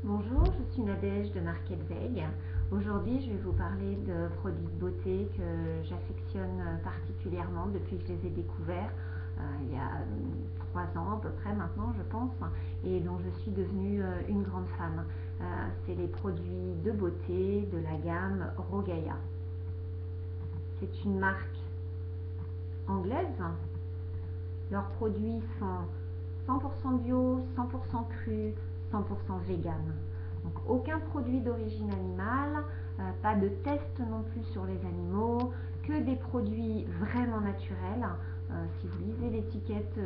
Bonjour, je suis Nadège de Market Veille. Aujourd'hui, je vais vous parler de produits de beauté que j'affectionne particulièrement depuis que je les ai découverts il y a 3 ans à peu près maintenant, je pense, et dont je suis devenue une grande fan. C'est les produits de beauté de la gamme Rogaia. C'est une marque anglaise. Leurs produits sont 100% bio, 100% cru, 100% vegan. Donc aucun produit d'origine animale, pas de test non plus sur les animaux, que des produits vraiment naturels. Si vous lisez l'étiquette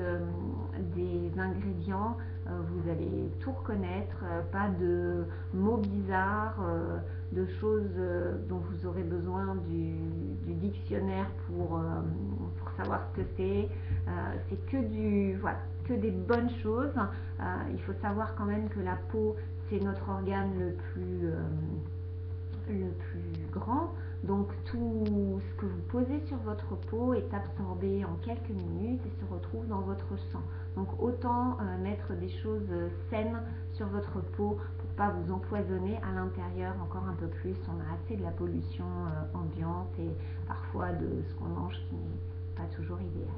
des ingrédients, vous allez tout reconnaître, pas de mots bizarres, de choses dont vous aurez besoin du dictionnaire pour savoir ce que c'est. C'est voilà, que des bonnes choses. Il faut savoir quand même que la peau, c'est notre organe le plus grand, donc tout ce que vous posez sur votre peau est absorbé en quelques minutes et se retrouve dans votre sang. Donc autant mettre des choses saines sur votre peau pour pas vous empoisonner à l'intérieur encore un peu plus. On a assez de la pollution ambiante et parfois de ce qu'on mange qui n'est pas toujours idéal.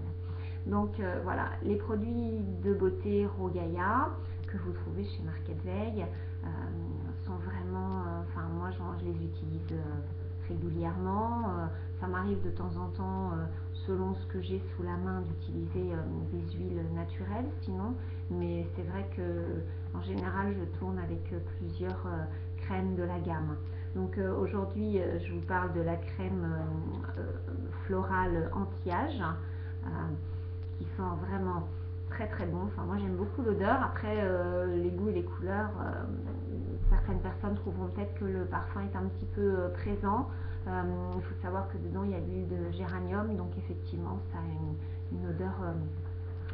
Donc voilà, les produits de beauté Rogaia que vous trouvez chez Market Veille sont vraiment, moi je les utilise régulièrement. Ça m'arrive de temps en temps, selon ce que j'ai sous la main, d'utiliser des huiles naturelles sinon, mais c'est vrai que en général je tourne avec plusieurs crèmes de la gamme. Donc aujourd'hui je vous parle de la crème florale anti-âge qui sent vraiment très bon. Enfin, moi j'aime beaucoup l'odeur. Après les goûts et les couleurs, certaines personnes trouveront peut-être que le parfum est un petit peu présent. Il faut savoir que dedans il y a de l'huile de géranium, donc effectivement ça a une odeur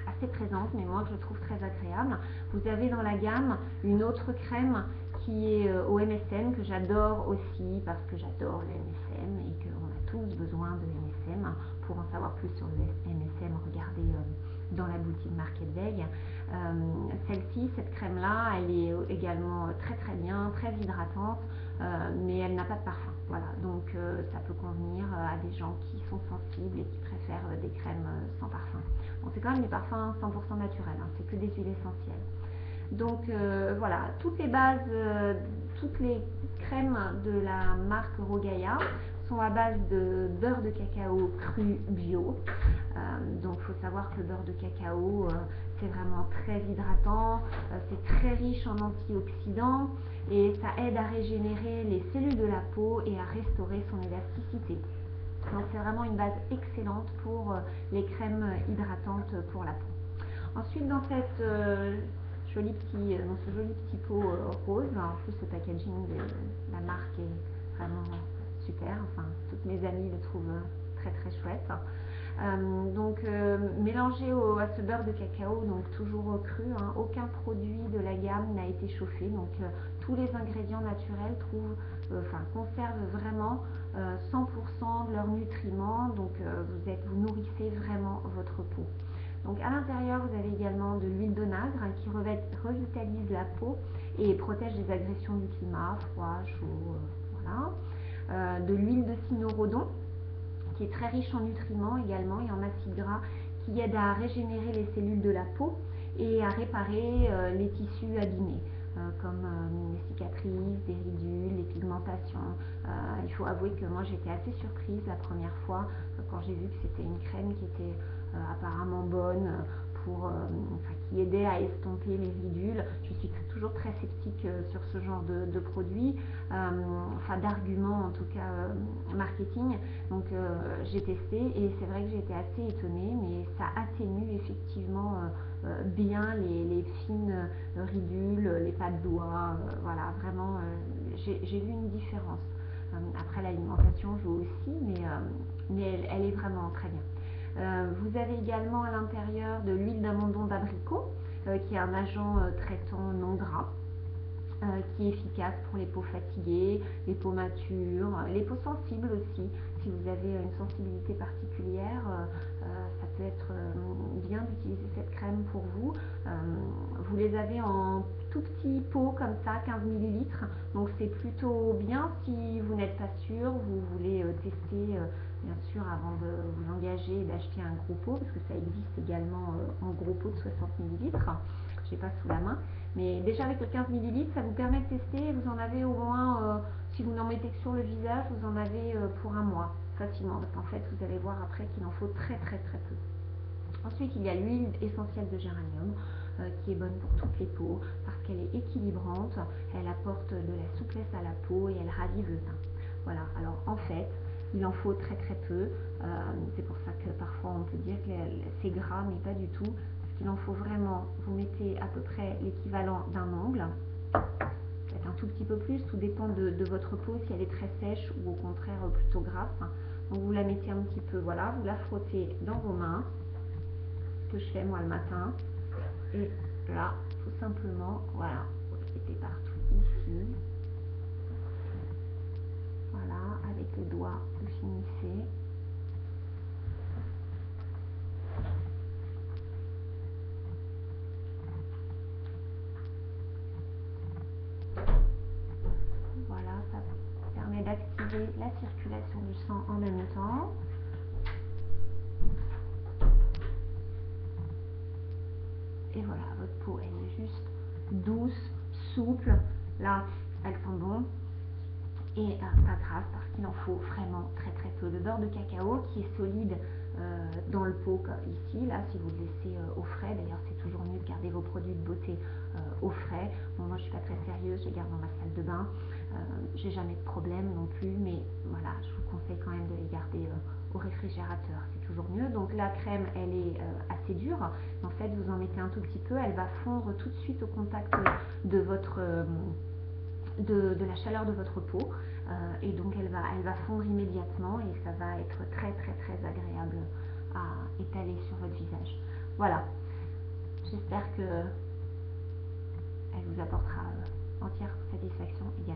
assez présente, mais moi je trouve très agréable. Vous avez dans la gamme une autre crème qui est au MSM, que j'adore aussi parce que j'adore le MSM et qu'on a tous besoin de MSM. Pour en savoir plus sur le MSM, regardez dans la boutique Market Veille. Celle-ci, cette crème-là, elle est également très bien, très hydratante, mais elle n'a pas de parfum. Voilà, donc ça peut convenir à des gens qui sont sensibles et qui préfèrent des crèmes sans parfum. Bon, c'est quand même des parfums 100% naturels, hein, c'est que des huiles essentielles. Donc voilà, toutes les bases, toutes les crèmes de la marque Rogaia sont à base de beurre de cacao cru bio. Donc il faut savoir que le beurre de cacao, c'est vraiment très hydratant, c'est très riche en antioxydants et ça aide à régénérer les cellules de la peau et à restaurer son élasticité. Donc c'est vraiment une base excellente pour les crèmes hydratantes pour la peau. Ensuite dans ce joli petit pot rose, en plus le packaging de la marque est vraiment super, enfin toutes mes amies le trouvent très chouette. Mélangé à ce beurre de cacao, donc toujours cru, hein, aucun produit de la gamme n'a été chauffé, donc tous les ingrédients naturels conservent vraiment 100% de leurs nutriments, donc vous nourrissez vraiment votre peau. Donc à l'intérieur vous avez également de l'huile d'onagre qui revitalise la peau et protège des agressions du climat, froid, chaud, voilà. De l'huile de cynorrhodon qui est très riche en nutriments également et en acides gras qui aident à régénérer les cellules de la peau et à réparer les tissus abîmés. Comme les cicatrices, des ridules, les pigmentations. Il faut avouer que moi j'étais assez surprise la première fois quand j'ai vu que c'était une crème qui était apparemment bonne qui aidait à estomper les ridules. Je suis toujours très sceptique sur ce genre de produit, d'arguments en tout cas marketing. Donc j'ai testé et c'est vrai que j'étais assez étonnée, mais ça atténue effectivement bien les fines ridules, les pas de doigts, voilà, vraiment j'ai vu une différence. Après l'alimentation joue aussi, mais elle est vraiment très bien. Vous avez également à l'intérieur de l'huile d'amandon d'abricot, qui est un agent traitant non gras, qui est efficace pour les peaux fatiguées, les peaux matures, les peaux sensibles aussi. Si vous avez une sensibilité particulière, ça peut être bien d'utiliser cette crème pour vous. Vous les avez en tout petit pot comme ça, 15 ml. Donc c'est plutôt bien si vous n'êtes pas sûr, vous voulez tester bien sûr avant de vous engager et d'acheter un gros pot, parce que ça existe également en gros pot de 60 ml. Je n'ai pas sous la main, mais déjà avec le 15 ml, ça vous permet de tester. Vous en avez au moins, si vous n'en mettez que sur le visage, vous en avez pour un mois facilement, parce qu'en fait vous allez voir après qu'il en faut très très très peu. Ensuite, il y a l'huile essentielle de géranium qui est bonne pour toutes les peaux parce qu'elle est équilibrante, elle apporte de la souplesse à la peau et elle ravive le teint. Voilà, alors en fait, il en faut très très peu. C'est pour ça que parfois on peut dire que c'est gras, mais pas du tout. Parce qu'il en faut vraiment, vous mettez à peu près l'équivalent d'un ongle, peut-être un tout petit peu plus, tout dépend de votre peau, si elle est très sèche ou au contraire plutôt grasse. Donc vous la mettez un petit peu, voilà, vous la frottez dans vos mains. Que je fais moi le matin, et là tout simplement, voilà, vous le mettez partout ici, voilà, avec les doigts vous finissez, voilà, ça permet d'activer la circulation du sang en même temps. Et voilà, votre peau elle est juste douce, souple, là elle sent bon et pas grasse parce qu'il en faut vraiment très très peu. Le beurre de cacao qui est solide dans le pot comme ici, là si vous le laissez au frais, d'ailleurs c'est toujours mieux de garder vos produits de beauté au frais. Bon, moi je suis pas très sérieuse, je les garde dans ma salle de bain, j'ai jamais de problème non plus, mais voilà, je vous conseille quand même de les garder au réfrigérateur, c'est toujours mieux. Donc la crème elle est assez dure, en fait vous en mettez un tout petit peu, elle va fondre tout de suite au contact de votre de la chaleur de votre peau et donc elle va fondre immédiatement et ça va être très très très agréable à étaler sur votre visage. Voilà, j'espère que elle vous apportera entière satisfaction également.